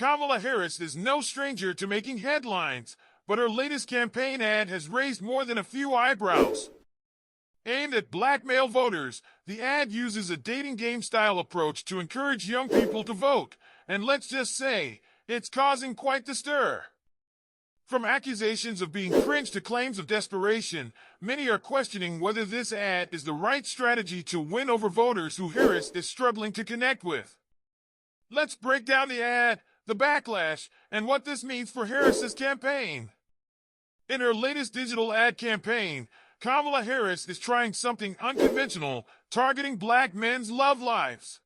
Kamala Harris is no stranger to making headlines, but her latest campaign ad has raised more than a few eyebrows. Aimed at black male voters, the ad uses a dating game-style approach to encourage young people to vote, and let's just say, it's causing quite the stir. From accusations of being cringe to claims of desperation, many are questioning whether this ad is the right strategy to win over voters who Harris is struggling to connect with. Let's break down the ad, the backlash, and what this means for Harris's campaign. In her latest digital ad campaign, Kamala Harris is trying something unconventional, targeting black men's love lives.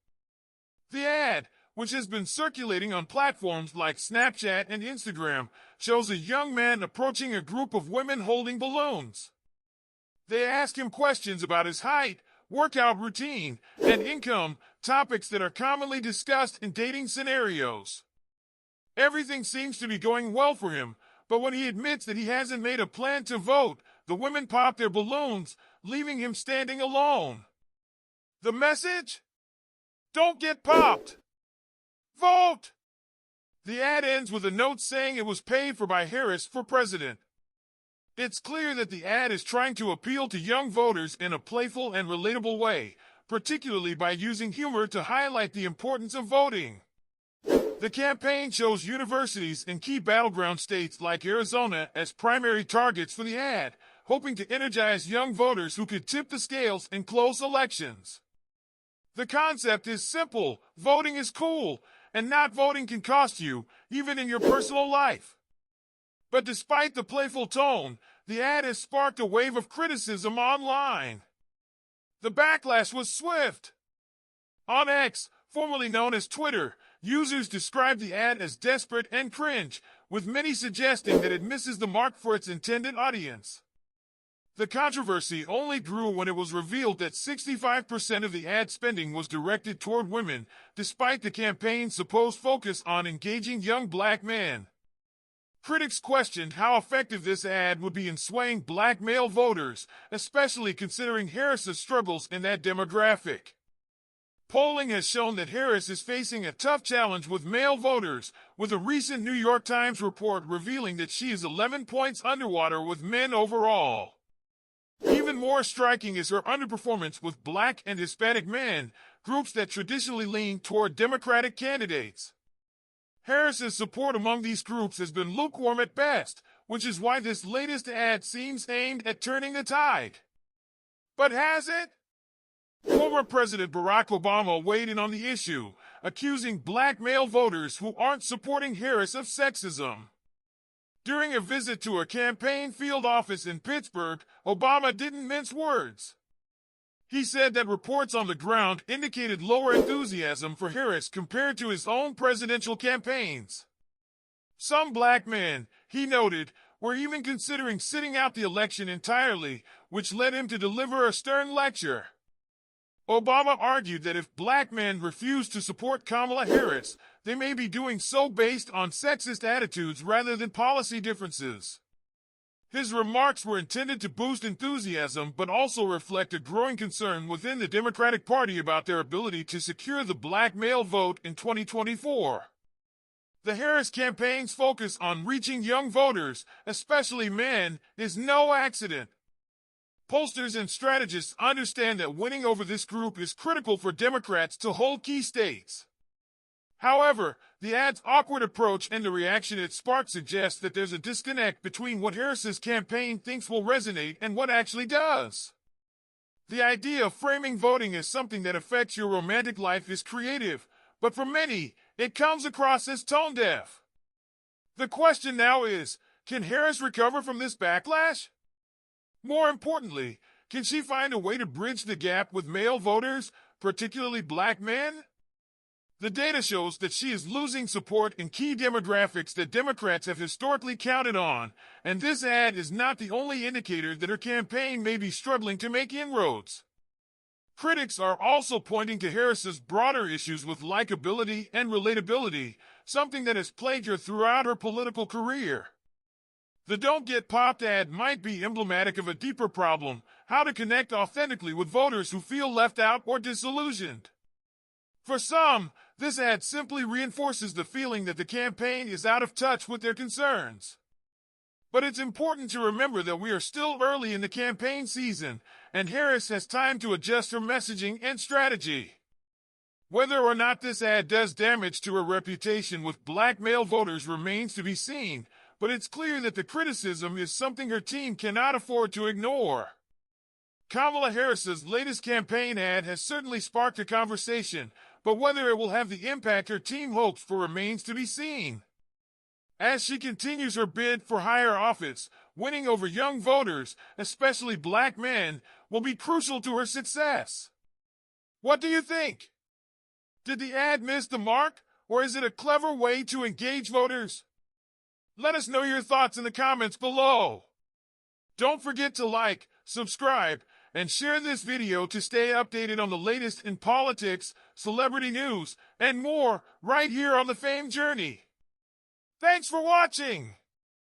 The ad, which has been circulating on platforms like Snapchat and Instagram, shows a young man approaching a group of women holding balloons. They ask him questions about his height, workout routine, and income, topics that are commonly discussed in dating scenarios. Everything seems to be going well for him, but when he admits that he hasn't made a plan to vote, the women pop their balloons, leaving him standing alone. The message? Don't get popped! Vote! The ad ends with a note saying it was paid for by Harris for president. It's clear that the ad is trying to appeal to young voters in a playful and relatable way, particularly by using humor to highlight the importance of voting. The campaign shows universities in key battleground states like Arizona as primary targets for the ad, hoping to energize young voters who could tip the scales in close elections. The concept is simple: voting is cool, and not voting can cost you, even in your personal life. But despite the playful tone, the ad has sparked a wave of criticism online. The backlash was swift. On X, formerly known as Twitter, users described the ad as desperate and cringe, with many suggesting that it misses the mark for its intended audience. The controversy only grew when it was revealed that 65% of the ad spending was directed toward women, despite the campaign's supposed focus on engaging young black men. Critics questioned how effective this ad would be in swaying black male voters, especially considering Harris's struggles in that demographic. Polling has shown that Harris is facing a tough challenge with male voters, with a recent New York Times report revealing that she is 11 points underwater with men overall. Even more striking is her underperformance with black and Hispanic men, groups that traditionally lean toward Democratic candidates. Harris's support among these groups has been lukewarm at best, which is why this latest ad seems aimed at turning the tide. But has it? Former President Barack Obama weighed in on the issue, accusing black male voters who aren't supporting Harris of sexism. During a visit to a campaign field office in Pittsburgh, Obama didn't mince words. He said that reports on the ground indicated lower enthusiasm for Harris compared to his own presidential campaigns. Some black men, he noted, were even considering sitting out the election entirely, which led him to deliver a stern lecture. Obama argued that if black men refuse to support Kamala Harris, they may be doing so based on sexist attitudes rather than policy differences. His remarks were intended to boost enthusiasm but also reflect a growing concern within the Democratic Party about their ability to secure the black male vote in 2024. The Harris campaign's focus on reaching young voters, especially men, is no accident. Pollsters and strategists understand that winning over this group is critical for Democrats to hold key states. However, the ad's awkward approach and the reaction it sparked suggest that there's a disconnect between what Harris's campaign thinks will resonate and what actually does. The idea of framing voting as something that affects your romantic life is creative, but for many, it comes across as tone-deaf. The question now is, can Harris recover from this backlash? More importantly, can she find a way to bridge the gap with male voters, particularly black men? The data shows that she is losing support in key demographics that Democrats have historically counted on, and this ad is not the only indicator that her campaign may be struggling to make inroads. Critics are also pointing to Harris's broader issues with likability and relatability, something that has plagued her throughout her political career. The "Don't Get Popped" ad might be emblematic of a deeper problem: how to connect authentically with voters who feel left out or disillusioned. For some, this ad simply reinforces the feeling that the campaign is out of touch with their concerns. But it's important to remember that we are still early in the campaign season, and Harris has time to adjust her messaging and strategy. Whether or not this ad does damage to her reputation with black male voters remains to be seen, but it's clear that the criticism is something her team cannot afford to ignore. Kamala Harris's latest campaign ad has certainly sparked a conversation, but whether it will have the impact her team hopes for remains to be seen. As she continues her bid for higher office, winning over young voters, especially black men, will be crucial to her success. What do you think? Did the ad miss the mark, or is it a clever way to engage voters? Let us know your thoughts in the comments below. Don't forget to like, subscribe, and share this video to stay updated on the latest in politics, celebrity news, and more right here on the Fame Journey. Thanks for watching!